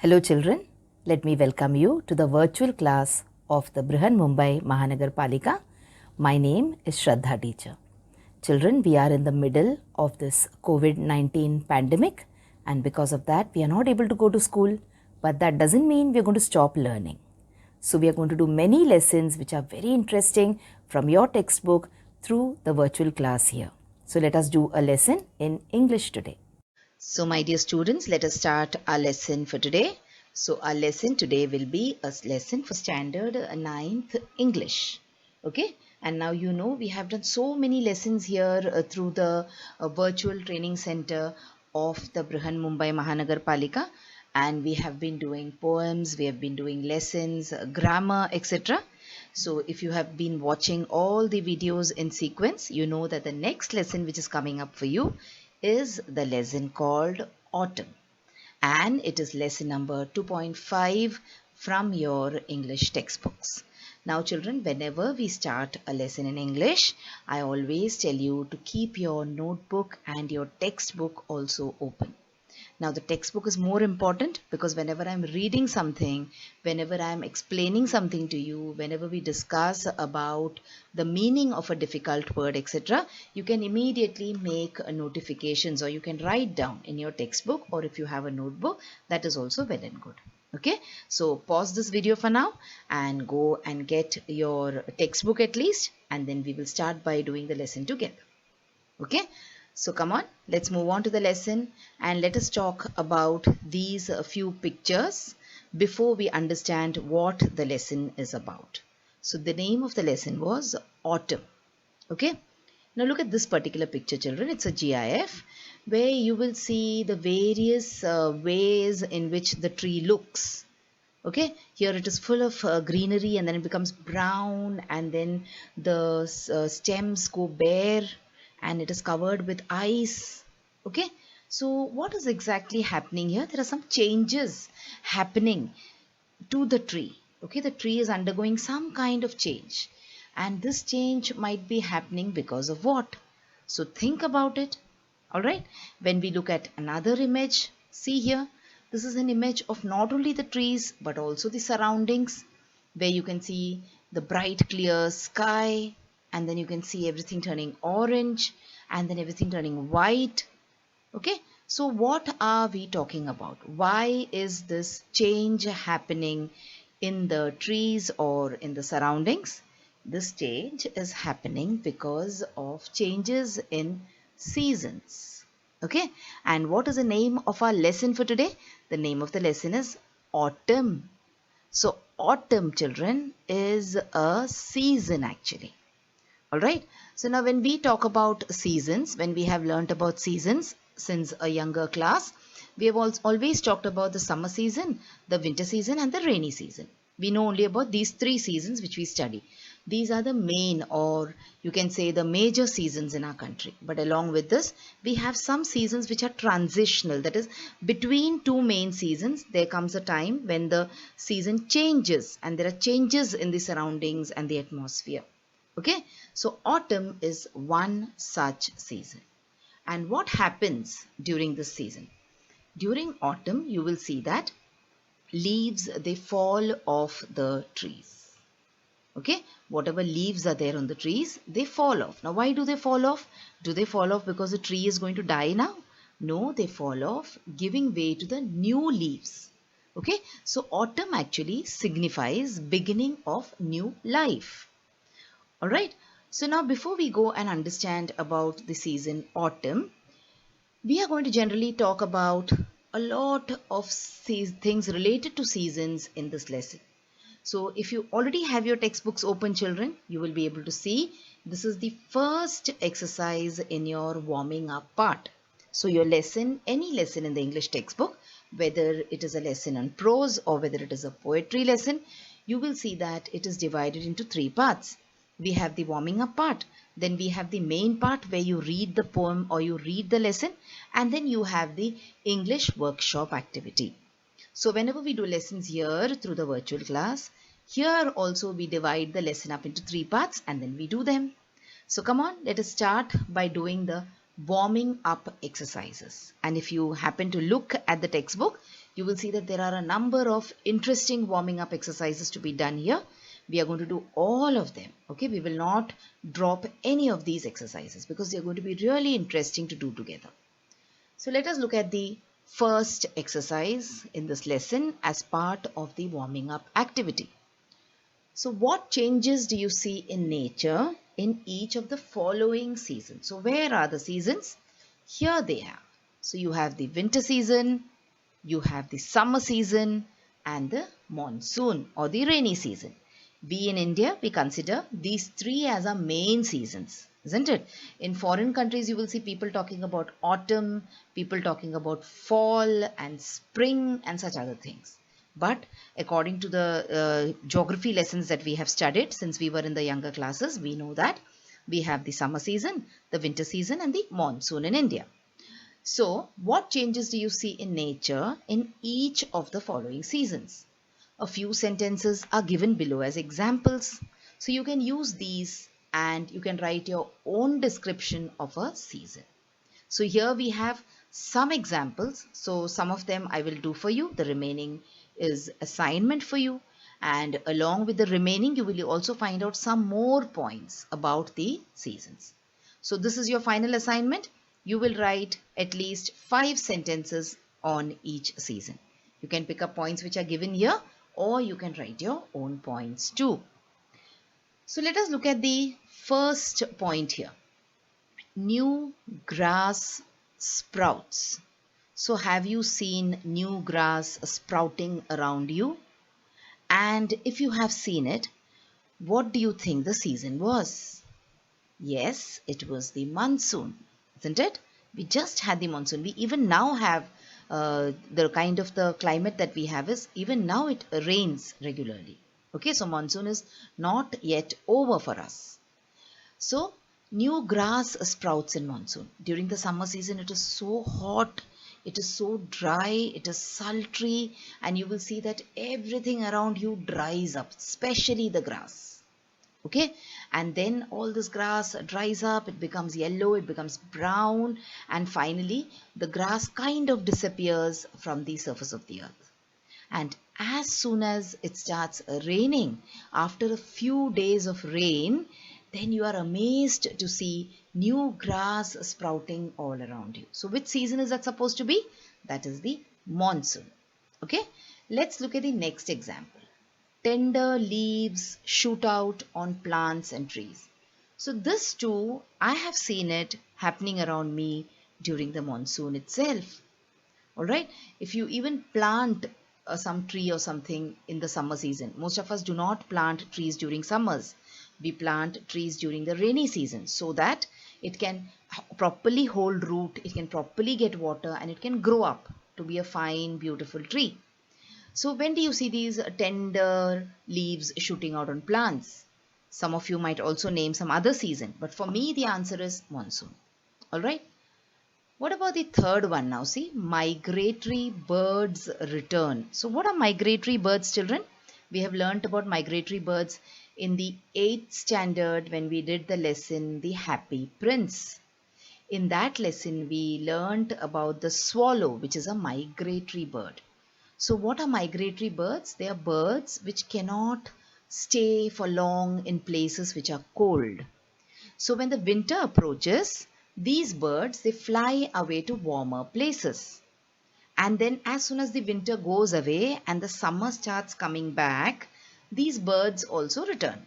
Hello children, let me welcome you to the virtual class of the Brihan Mumbai Mahanagar Palika. My name is Shraddha teacher. Children, we are in the middle of this COVID-19 pandemic, and because of that we are not able to go to school, but that doesn't mean we are going to stop learning. So we are going to do many lessons which are very interesting from your textbook through the virtual class here. So let us do a lesson in English today. So my dear students, let us start our lesson for today. So our lesson today will be a lesson for standard 9th English. Okay, and now you know we have done so many lessons here through the virtual training center of the Brihan Mumbai Mahanagar Palika, and we have been doing poems, we have been doing lessons, grammar, etc. So if you have been watching all the videos in sequence, you know that the next lesson which is coming up for you is the lesson called Autumn, and it is lesson number 2.5 from your English textbooks. Now children, whenever we start a lesson in English, I always tell you to keep your notebook and your textbook also open. Now the textbook is more important because whenever I'm reading something, whenever I'm explaining something to you, whenever we discuss about the meaning of a difficult word, etc., you can immediately make notifications, or you can write down in your textbook, or if you have a notebook, that is also well and good. Okay, so pause this video for now and go and get your textbook at least, and then we will start by doing the lesson together. Okay, so come on, let's move on to the lesson and let us talk about these few pictures before we understand what the lesson is about. So the name of the lesson was Autumn. Okay, now look at this particular picture children. It's a GIF where you will see the various ways in which the tree looks. Okay, here it is full of greenery, and then it becomes brown, and then the stems go bare, and it is covered with ice. Okay, so what is exactly happening here? There are some changes happening to the tree. Okay, the tree is undergoing some kind of change, and this change might be happening because of what? So think about it. All right, when we look at another image, see here, this is an image of not only the trees but also the surroundings, where you can see the bright clear sky, and then you can see everything turning orange, and then everything turning white. Okay, so what are we talking about? Why is this change happening in the trees or in the surroundings? This change is happening because of changes in seasons. Okay, and what is the name of our lesson for today? The name of the lesson is Autumn. So autumn children is a season actually. Alright, so now when we talk about seasons, when we have learnt about seasons since a younger class, we have always talked about the summer season, the winter season and the rainy season. We know only about these three seasons which we study. These are the main, or you can say the major seasons in our country. But along with this, we have some seasons which are transitional. That is, between two main seasons, there comes a time when the season changes and there are changes in the surroundings and the atmosphere. Okay, so autumn is one such season. And what happens during this season? During autumn, you will see that leaves, they fall off the trees. Okay, whatever leaves are there on the trees, they fall off. Now, why do they fall off? Do they fall off because the tree is going to die now? No, they fall off giving way to the new leaves. Okay, so autumn actually signifies beginning of new life. Alright, so now before we go and understand about the season autumn, we are going to generally talk about a lot of things related to seasons in this lesson. So if you already have your textbooks open children, you will be able to see this is the first exercise in your warming up part. So your lesson, any lesson in the English textbook, whether it is a lesson on prose or whether it is a poetry lesson, you will see that it is divided into three parts. We have the warming up part, then we have the main part where you read the poem or you read the lesson, and then you have the English workshop activity. So whenever we do lessons here through the virtual class, here also we divide the lesson up into three parts and then we do them. So come on, let us start by doing the warming up exercises. And if you happen to look at the textbook, You will see that there are a number of interesting warming up exercises to be done here. We are going to do all of them. Okay, we will not drop any of these exercises because they are going to be really interesting to do together. So let us look at the first exercise in this lesson as part of the warming up activity. So what changes do you see in nature in each of the following seasons? So where are the seasons? Here they are. So you have the winter season, you have the summer season and the monsoon or the rainy season. We in India, we consider these three as our main seasons, isn't it? In foreign countries, you will see people talking about autumn, people talking about fall and spring and such other things. But according to the geography lessons that we have studied since we were in the younger classes, we know that we have the summer season, the winter season and the monsoon in India. So, what changes do you see in nature in each of the following seasons? A few sentences are given below as examples. So, you can use these and you can write your own description of a season. So, here we have some examples. So, some of them I will do for you. The remaining is assignment for you. And along with the remaining, you will also find out some more points about the seasons. So, this is your final assignment. You will write at least 5 sentences on each season. You can pick up points which are given here or you can write your own points too. So let us look at the first point here. New grass sprouts. So have you seen new grass sprouting around you? And if you have seen it, what do you think the season was? Yes, it was the monsoon. Isn't it? We just had the monsoon. We even now have the kind of the climate that we have is even now it rains regularly. Okay, so monsoon is not yet over for us. So new grass sprouts in monsoon. During the summer season, it is so hot, it is so dry, it is sultry, and you will see that everything around you dries up, especially the grass. Okay, and then all this grass dries up, it becomes yellow, it becomes brown, and finally the grass kind of disappears from the surface of the earth. And as soon as it starts raining, after a few days of rain, then you are amazed to see new grass sprouting all around you. So which season is that supposed to be? That is the monsoon. Okay, let's look at the next example. Tender leaves shoot out on plants and trees. So this too, I have seen it happening around me during the monsoon itself. Alright, if you even plant some tree or something in the summer season, most of us do not plant trees during summers. We plant trees during the rainy season so that it can properly hold root, it can properly get water and it can grow up to be a fine, beautiful tree. So when do you see these tender leaves shooting out on plants? Some of you might also name some other season, but for me the answer is monsoon. Alright. What about the third one now? See, migratory birds return. So what are migratory birds, children? We have learnt about migratory birds in the 8th standard when we did the lesson, The Happy Prince. In that lesson, we learnt about the swallow, which is a migratory bird. So what are migratory birds? They are birds which cannot stay for long in places which are cold. So when the winter approaches, these birds, they fly away to warmer places. And then as soon as the winter goes away and the summer starts coming back, these birds also return.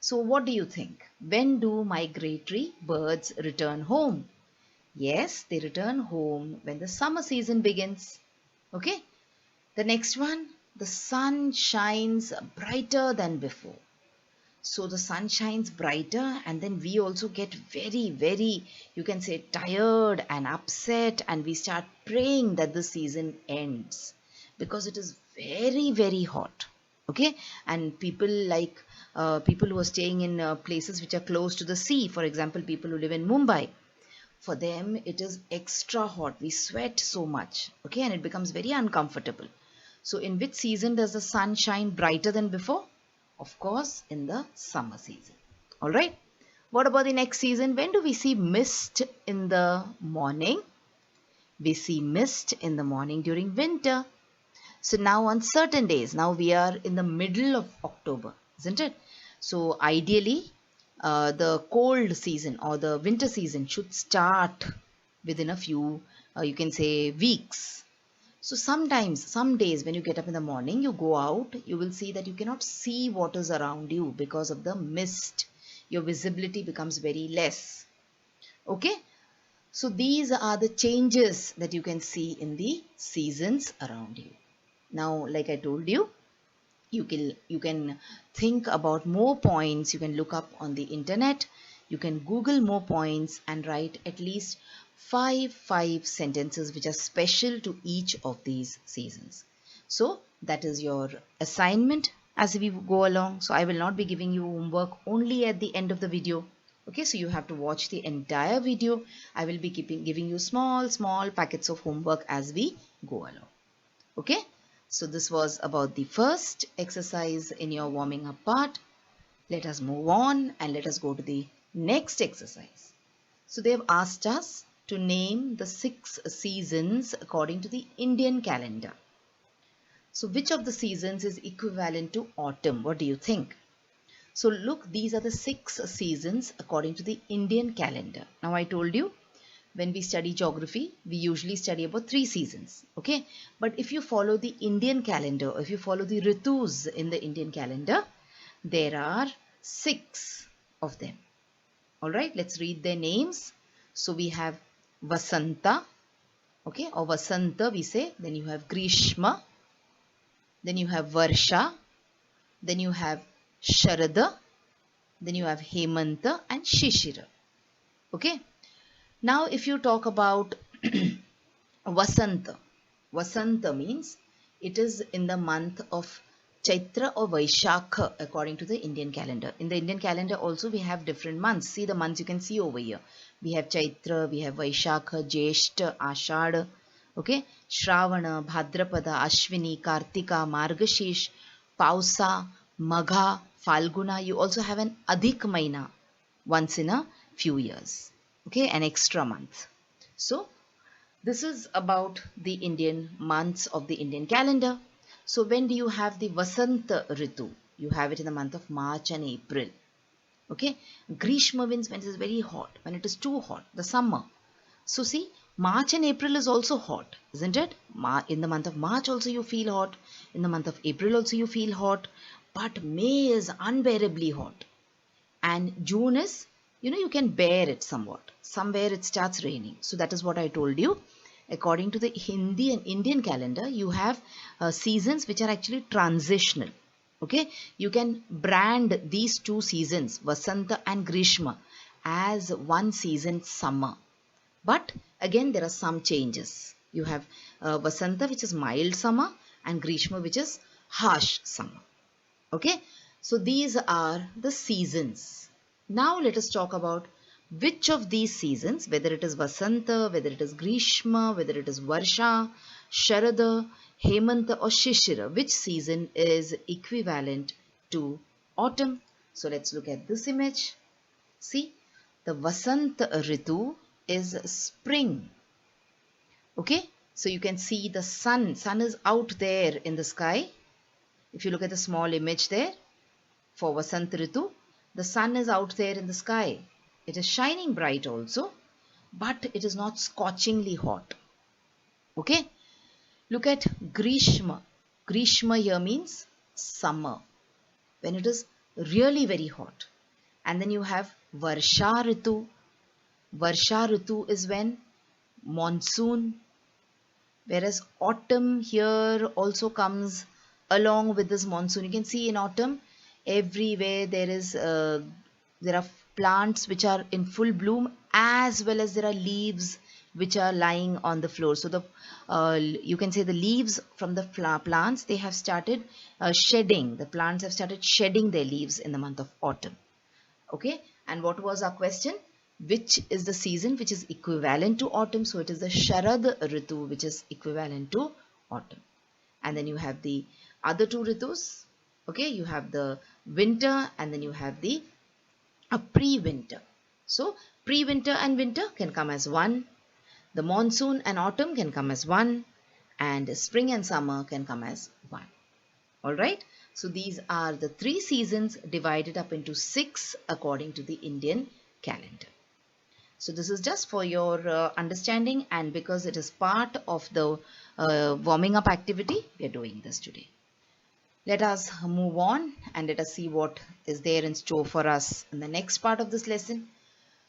So what do you think? When do migratory birds return home? Yes, they return home when the summer season begins. Okay. The next one, the sun shines brighter than before. So the sun shines brighter and then we also get very, you can say tired and upset, and we start praying that the season ends because it is very hot. Okay, and people like people who are staying in places which are close to the sea, for example, people who live in Mumbai, for them it is extra hot. We sweat so much, okay, and it becomes very uncomfortable. So in which season does the sun shine brighter than before? Of course, in the summer season. All right. What about the next season? When do we see mist in the morning? We see mist in the morning during winter. So now on certain days, now we are in the middle of October, isn't it? So ideally, the cold season or the winter season should start within a few, you can say, weeks. So sometimes, some days when you get up in the morning, you go out, you will see that you cannot see what is around you because of the mist. Your visibility becomes very less. Okay. So these are the changes that you can see in the seasons around you. Now, like I told you, you can think about more points. You can look up on the internet. You can Google more points and write at least five sentences which are special to each of these seasons. So that is your assignment as we go along. So I will not be giving you homework only at the end of the video. Okay, so you have to watch the entire video. I will be giving you small packets of homework as we go along. Okay, so this was about the first exercise in your warming up part. Let us move on and let us go to the next exercise. So they have asked us to name the 6 seasons according to the Indian calendar. So which of the seasons is equivalent to autumn? What do you think? So look, these are the 6 seasons according to the Indian calendar. Now I told you, when we study geography, we usually study about 3 seasons. Okay, but if you follow the Indian calendar, if you follow the ritus in the Indian calendar, there are 6 of them. All right, let's read their names. So we have Vasanta, okay, or Vasanta we say. Then you have Grishma. Then you have Varsha. Then you have Sharada. Then you have Hemanta and Shishira. Okay. Now if you talk about Vasanta, Vasanta means it is in the month of Chaitra or Vaishakha according to the Indian calendar. In the Indian calendar also we have different months. See the months you can see over here. We have Chaitra, we have Vaishakha, Jeshta, Ashadha, okay, Shravana, Bhadrapada, Ashwini, Kartika, Margashish, Pausa, Magha, Falguna. You also have an Adhik Maina once in a few years. Okay, an extra month. So this is about the Indian months of the Indian calendar. So when do you have the Vasanta Ritu? You have it in the month of March and April. Okay, Grishma means when it is very hot, when it is too hot, the summer. So see, March and April is also hot, isn't it? In the month of March also you feel hot. In the month of April also you feel hot. But May is unbearably hot. And June is, you can bear it somewhat. Somewhere it starts raining. So that is what I told you. According to the Hindi and Indian calendar, you have seasons which are actually transitional. Okay, you can brand these 2 seasons, Vasanta and Grishma, as one season, summer. But again, there are some changes. You have Vasanta, which is mild summer, and Grishma, which is harsh summer. Okay, so these are the seasons. Now let us talk about which of these seasons, whether it is Vasanta, whether it is Grishma, whether it is Varsha, Sharada, Hemanta or Shishira, which season is equivalent to autumn. So let's look at this image. See, the Vasanta Ritu is spring. Okay, so you can see the sun. Sun is out there in the sky. If you look at the small image there, for Vasanta Ritu, the sun is out there in the sky. It is shining bright also, but it is not scorchingly hot. Okay. Look at Grishma. Grishma here means summer, when it is really very hot. And then you have Varsha Ritu. Varsha Ritu is when monsoon, whereas autumn here also comes along with this monsoon. You can see in autumn, everywhere there are plants which are in full bloom, as well as there are leaves which are lying on the floor. So you can say the leaves from the plants, they have started shedding. The plants have started shedding their leaves in the month of autumn. Okay, and what was our question? Which is the season which is equivalent to autumn? So it is the Sharad Ritu which is equivalent to autumn. And then you have the other 2 Ritus. Okay, you have the winter and then you have the pre-winter. So pre-winter and winter can come as one. The monsoon and autumn can come as one. and spring and summer can come as one. Alright, so these are the 3 seasons divided up into 6 according to the Indian calendar. So this is just for your understanding, and because it is part of the warming up activity, we are doing this today. Let us move on and let us see what is there in store for us in the next part of this lesson.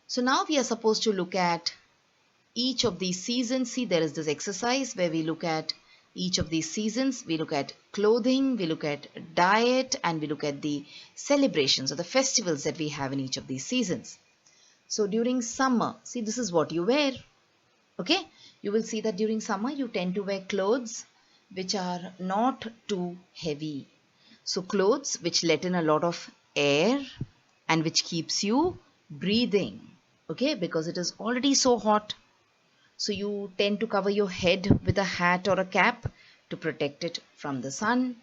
So now we are supposed to look at each of these seasons. See, there is this exercise where we look at each of these seasons. We look at clothing, we look at diet, and we look at the celebrations or the festivals that we have in each of these seasons. So during summer, see, this is what you wear. Okay, you will see that during summer you tend to wear clothes which are not too heavy. So clothes which let in a lot of air and which keeps you breathing. Okay, because it is already so hot. So you tend to cover your head with a hat or a cap to protect it from the sun.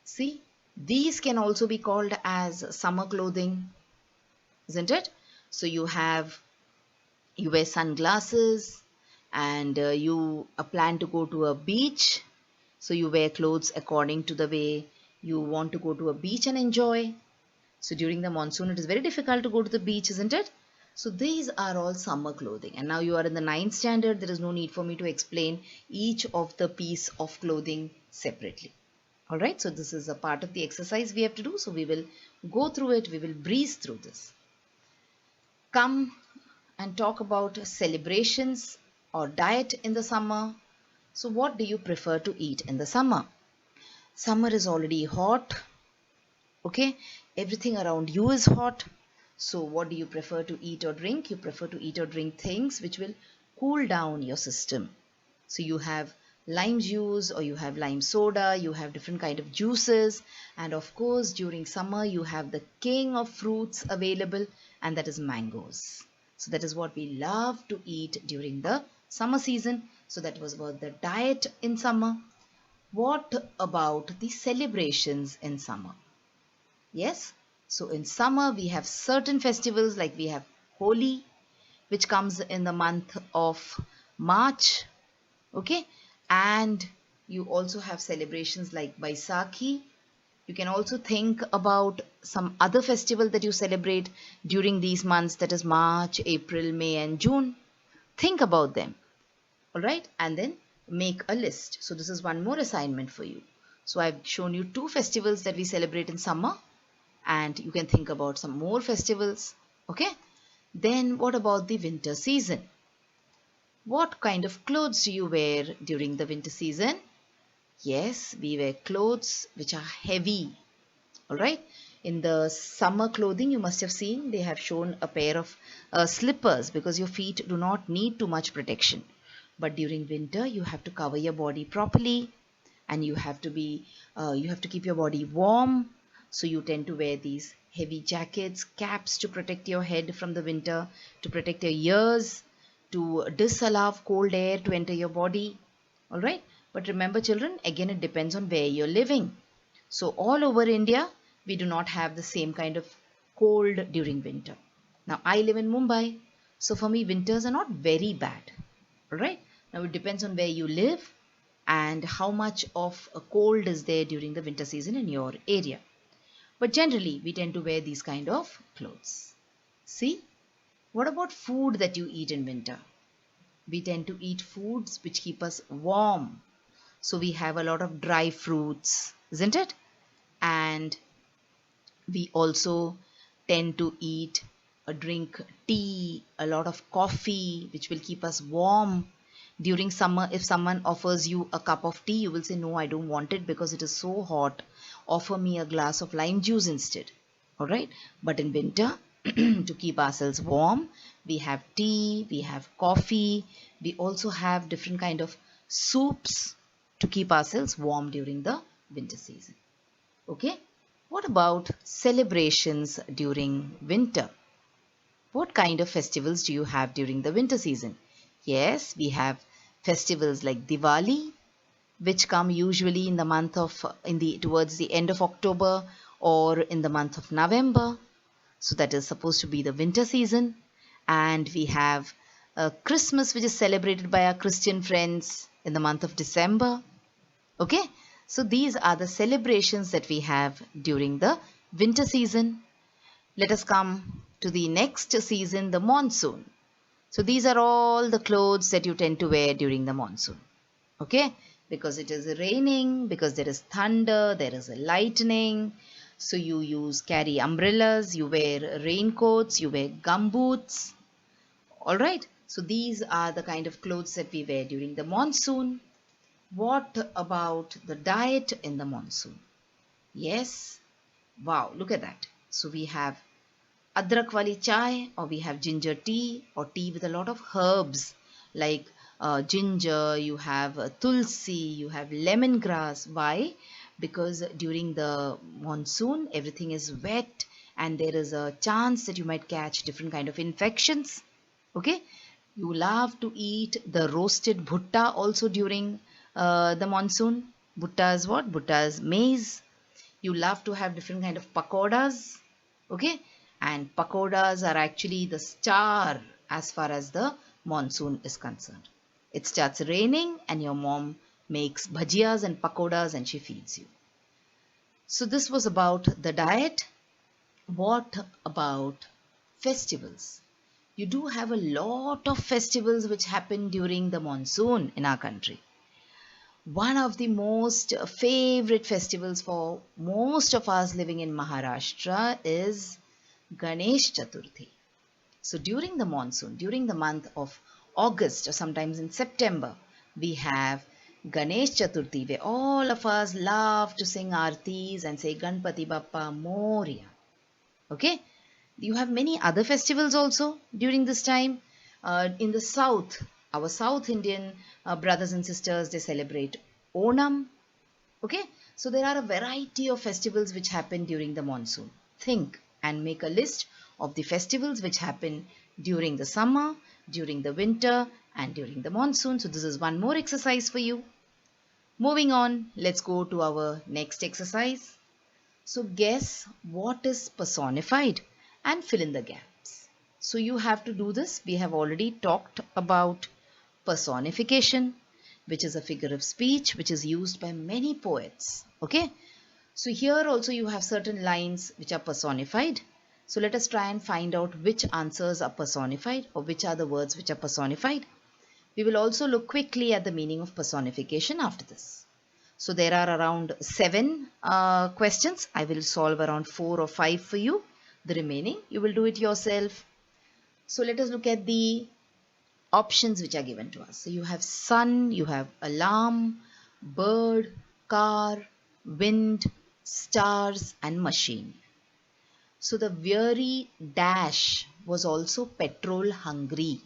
See, these can also be called as summer clothing, isn't it? So you wear sunglasses, and you plan to go to a beach. So you wear clothes according to the way you want to go to a beach and enjoy. So during the monsoon, it is very difficult to go to the beach, isn't it? So these are all summer clothing. And now you are in the 9th standard. There is no need for me to explain each of the piece of clothing separately. Alright, so this is a part of the exercise we have to do. So we will go through it. We will breeze through this. Come and talk about celebrations or diet in the summer. So what do you prefer to eat in the summer? Summer is already hot. Okay, everything around you is hot. So what do you prefer to eat or drink? You prefer to eat or drink things which will cool down your system. So you have lime juice, or you have lime soda, you have different kind of juices, and of course during summer you have the king of fruits available, and that is mangoes. So that is what we love to eat during the summer season. So that was about the diet in summer. What about the celebrations in summer? Yes, so in summer we have certain festivals, like we have Holi, which comes in the month of March. Okay, and you also have celebrations like Baisakhi. You can also think about some other festival that you celebrate during these months, that is March, April, May and June. Think about them. Alright, and then make a list. So this is one more assignment for you. So I've shown you 2 festivals that we celebrate in summer, and you can think about some more festivals. Okay, then what about the winter season? What kind of clothes do you wear during the winter season? Yes, we wear clothes which are heavy. Alright, in the summer clothing you must have seen they have shown a pair of slippers, because your feet do not need too much protection. But during winter you have to cover your body properly, and you have to keep your body warm. So you tend to wear these heavy jackets, caps to protect your head from the winter, to protect your ears, to disallow cold air to enter your body. Alright, but remember children, again it depends on where you're living. So all over India we do not have the same kind of cold during winter. Now I live in Mumbai, so for me winters are not very bad. Alright, now it depends on where you live and how much of a cold is there during the winter season in your area. But generally we tend to wear these kind of clothes. See, what about food that you eat in winter? We tend to eat foods which keep us warm. So we have a lot of dry fruits, isn't it? And we also tend to eat or drink tea, a lot of coffee, which will keep us warm. During summer, if someone offers you a cup of tea, you will say, no, I don't want it because it is so hot. Offer me a glass of lime juice instead. Alright, but in winter, to keep ourselves warm, we have tea, we have coffee, we also have different kind of soups to keep ourselves warm during the winter season. Okay, what about celebrations during winter? What kind of festivals do you have during the winter season? Yes, we have festivals like Diwali, which come usually in the month of towards the end of October or in the month of November. So that is supposed to be the winter season. And we have Christmas, which is celebrated by our Christian friends, in the month of December. Okay, so these are the celebrations that we have during the winter season. Let us come to the next season, the monsoon. So these are all the clothes that you tend to wear during the monsoon. Okay, because it is raining, because there is thunder, there is a lightning. So you carry umbrellas, you wear raincoats, you wear gumboots. All right, so these are the kind of clothes that we wear during the monsoon. What about the diet in the monsoon? Yes, wow, look at that. So we have adrak wali chai, or we have ginger tea, or tea with a lot of herbs like ginger, you have tulsi, you have lemongrass. Why? Because during the monsoon everything is wet and there is a chance that you might catch different kind of infections. Okay, you love to eat the roasted bhutta also during the monsoon. Bhutta is what? Bhutta is maize. You love to have different kind of pakodas. Okay, and pakodas are actually the star as far as the monsoon is concerned. It starts raining and your mom makes bhajiyas and pakodas and she feeds you. So this was about the diet. What about festivals? You do have a lot of festivals which happen during the monsoon in our country. One of the most favorite festivals for most of us living in Maharashtra is Ganesh Chaturthi. So during the monsoon, during the month of August or sometimes in September, we have Ganesh Chaturthi, where all of us love to sing aartis and say Ganpati Bappa Moria. Okay, you have many other festivals also during this time. In the south, our South Indian brothers and sisters, they celebrate Onam. Okay, so there are a variety of festivals which happen during the monsoon. Think and make a list of the festivals which happen during the summer, during the winter and during the monsoon. So this is one more exercise for you. Moving on, let's go to our next exercise. So guess what is personified and fill in the gaps. So you have to do this. We have already talked about personification, which is a figure of speech which is used by many poets. Okay, so here also you have certain lines which are personified. So let us try and find out which answers are personified or which are the words which are personified. We will also look quickly at the meaning of personification after this. So there are around 7 questions. I will solve around 4 or 5 for you. The remaining you will do it yourself. So let us look at the options which are given to us. So you have sun, you have alarm, bird, car, wind, stars and machine. So the weary dash was also petrol hungry.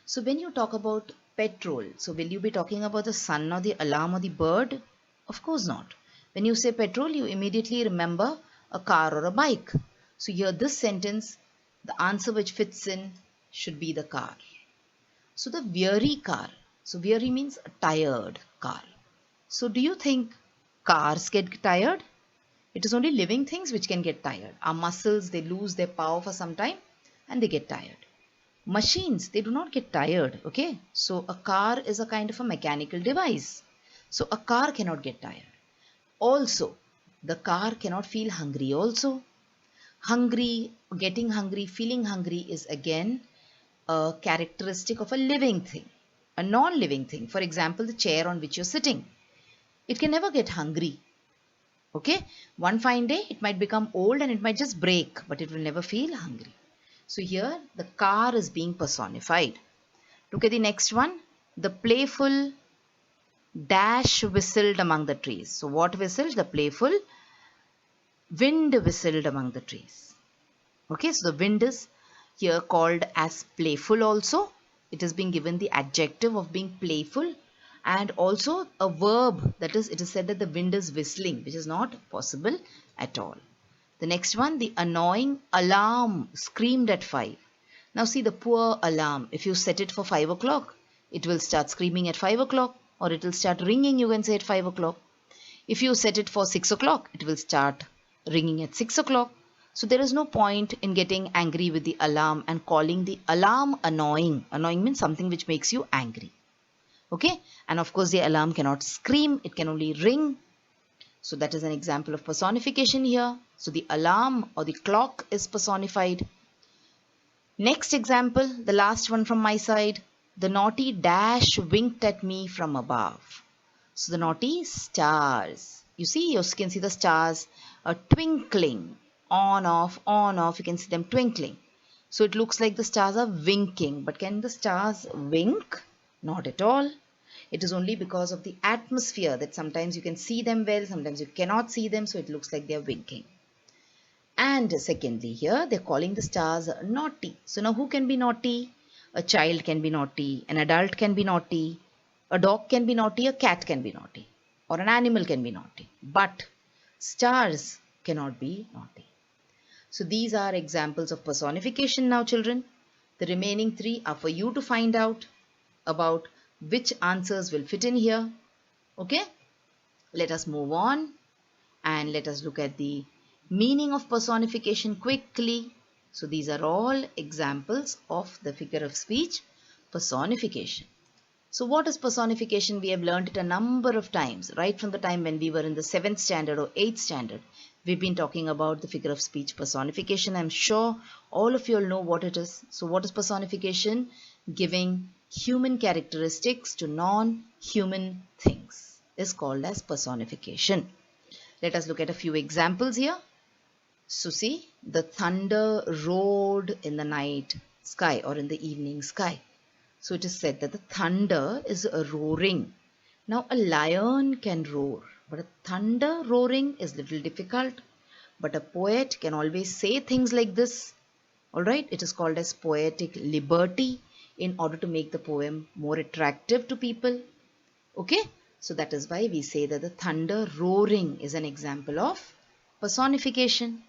So when you talk about petrol, so will you be talking about the sun or the alarm or the bird? Of course not. When you say petrol, you immediately remember a car or a bike. So here this sentence, the answer which fits in should be the car. So the weary car. So weary means a tired car. So do you think cars get tired? It is only living things which can get tired. Our muscles, they lose their power for some time and they get tired. Machines, they do not get tired. Okay, so a car is a kind of a mechanical device. So a car cannot get tired. Also, the car cannot feel hungry also. Hungry, getting hungry, feeling hungry is again a characteristic of a living thing. A non-living thing. For example, the chair on which you're sitting. It can never get hungry. Okay, one fine day it might become old and it might just break, but it will never feel hungry. So here the car is being personified. Look at the next one. The playful dash whistled among the trees. So what whistled? The playful wind whistled among the trees. Okay, so the wind is here called as playful also. It is being given the adjective of being playful and also a verb, that is, it is said that the wind is whistling, which is not possible at all. The next one, the annoying alarm screamed at 5. Now see the poor alarm. If you set it for 5 o'clock, it will start screaming at 5 o'clock or it will start ringing, you can say, at 5 o'clock. If you set it for 6 o'clock, it will start ringing at 6 o'clock. So there is no point in getting angry with the alarm and calling the alarm annoying. Annoying means something which makes you angry. Okay, and of course the alarm cannot scream, it can only ring. So that is an example of personification here. So the alarm or the clock is personified. Next example, the last one from my side. The naughty dash winked at me from above. So the naughty stars. You can see the stars twinkling, on, off. You can see them twinkling. So it looks like the stars are winking. But can the stars wink? Not at all. It is only because of the atmosphere that sometimes you can see them well, sometimes you cannot see them. So it looks like they are winking. And secondly, here they're calling the stars naughty. So now who can be naughty? A child can be naughty, an adult can be naughty, a dog can be naughty, a cat can be naughty, or an animal can be naughty. But stars cannot be naughty. So these are examples of personification now, children. The remaining three are for you to find out about which answers will fit in here. Okay? Let us move on and let us look at the meaning of personification quickly. So these are all examples of the figure of speech personification. So what is personification? We have learned it a number of times, right from the time when we were in the 7th standard or 8th standard. We've been talking about the figure of speech personification. I'm sure all of you all know what it is. So what is personification? Giving human characteristics to non-human things is called as personification. Let us look at a few examples here. So see, the thunder roared in the night sky or in the evening sky. So it is said that the thunder is roaring. Now a lion can roar, but a thunder roaring is little difficult. But a poet can always say things like this. Alright, it is called as poetic liberty in order to make the poem more attractive to people. Okay, so that is why we say that the thunder roaring is an example of personification.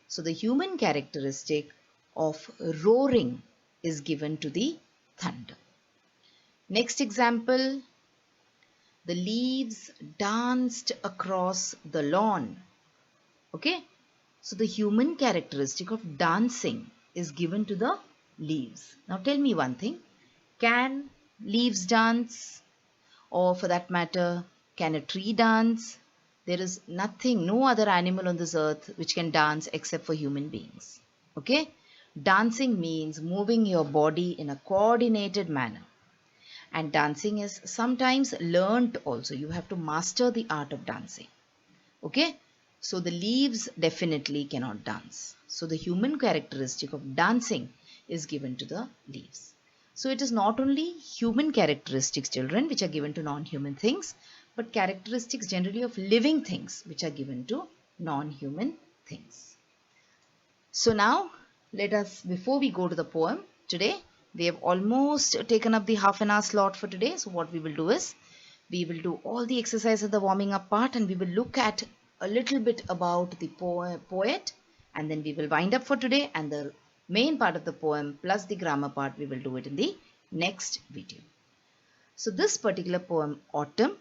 So the human characteristic of roaring is given to the thunder. Next example, the leaves danced across the lawn. Okay, so the human characteristic of dancing is given to the leaves. Now tell me one thing, can leaves dance? Or for that matter, can a tree dance? There is nothing, no other animal on this earth which can dance except for human beings. Okay? Dancing means moving your body in a coordinated manner. And dancing is sometimes learnt also. You have to master the art of dancing. Okay? So the leaves definitely cannot dance. So the human characteristic of dancing is given to the leaves. So it is not only human characteristics, children, which are given to non-human things, but characteristics generally of living things which are given to non-human things. So now let us, before we go to the poem today, we have almost taken up the half an hour slot for today. So what we will do is, we will do all the exercises of the warming up part and we will look at a little bit about the poet and then we will wind up for today, and the main part of the poem plus the grammar part we will do it in the next video. So this particular poem Autumn,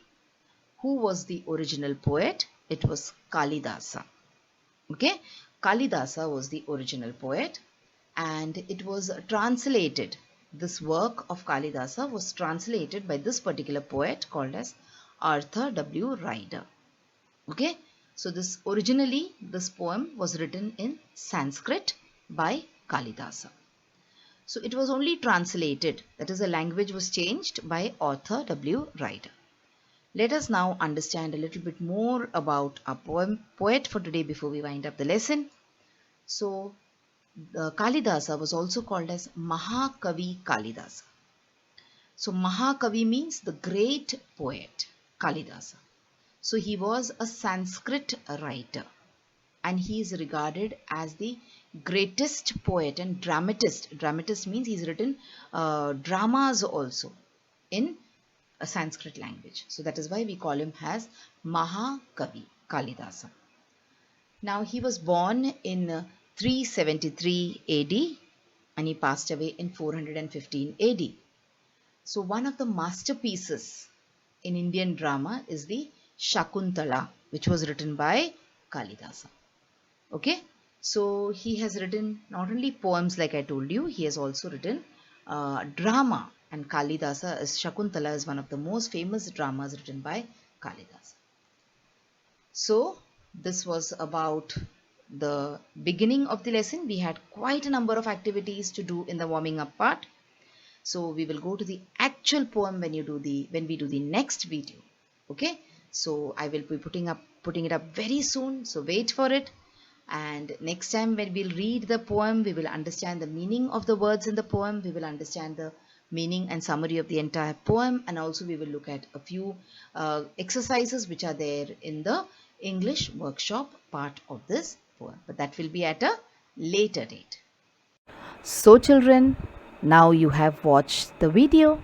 who was the original poet? It was Kalidasa. Okay, Kalidasa was the original poet and it was translated. This work of Kalidasa was translated by this particular poet called as Arthur W. Ryder. Okay, so this originally this poem was written in Sanskrit by Kalidasa. So it was only translated, that is the language was changed by Arthur W. Ryder. Let us now understand a little bit more about our poet for today before we wind up the lesson. So Kalidasa was also called as Mahakavi Kalidasa. So Mahakavi means the great poet Kalidasa. So he was a Sanskrit writer and he is regarded as the greatest poet and dramatist. Dramatist means he's written dramas also in a Sanskrit language. So that is why we call him as Mahakavi Kalidasa. Now he was born in 373 AD and he passed away in 415 AD. So one of the masterpieces in Indian drama is the Shakuntala, which was written by Kalidasa. Okay, so he has written not only poems like I told you, he has also written drama and Kalidasa is Shakuntala is one of the most famous dramas written by Kalidasa. So this was about the beginning of the lesson. We had quite a number of activities to do in the warming up part. So we will go to the actual poem when we do the next video. Okay, so I will be putting it up very soon, so wait for it. And next time when we'll read the poem, we will understand the meaning of the words in the poem, we will understand the meaning and summary of the entire poem, and also we will look at a few exercises which are there in the English workshop part of this poem, but that will be at a later date. So children, now you have watched the video.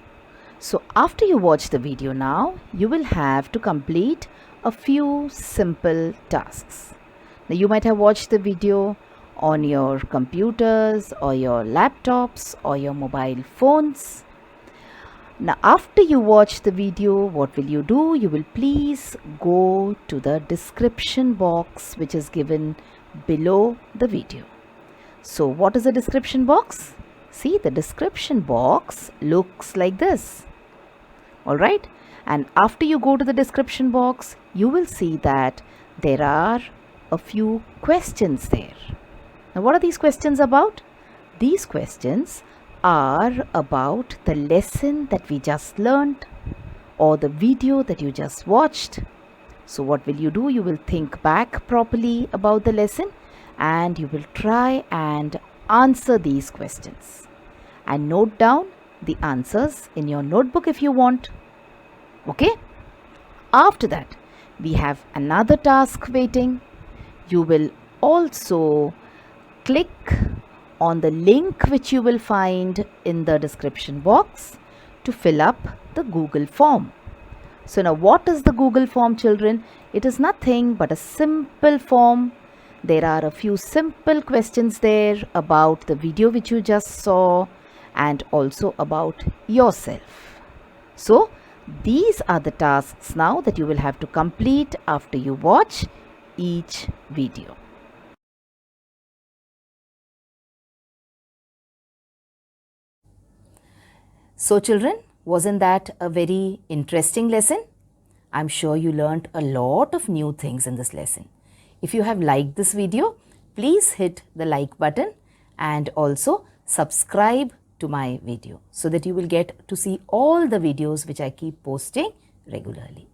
So after you watch the video now, you will have to complete a few simple tasks. Now you might have watched the video on your computers or your laptops or your mobile phones. Now after you watch the video, what will you do? You will please go to the description box which is given below the video. So what is the description box? See, the description box looks like this. Alright, and after you go to the description box, you will see that there are a few questions there. Now what are these questions about? These questions are about the lesson that we just learned or the video that you just watched. So what will you do? You will think back properly about the lesson and you will try and answer these questions and note down the answers in your notebook if you want. Okay? After that, we have another task waiting. You will also click on the link which you will find in the description box to fill up the Google form. So now what is the Google form, children? It is nothing but a simple form. There are a few simple questions there about the video which you just saw and also about yourself. So these are the tasks now that you will have to complete after you watch each video. So children, wasn't that a very interesting lesson? I'm sure you learned a lot of new things in this lesson. If you have liked this video, please hit the like button and also subscribe to my video so that you will get to see all the videos which I keep posting regularly.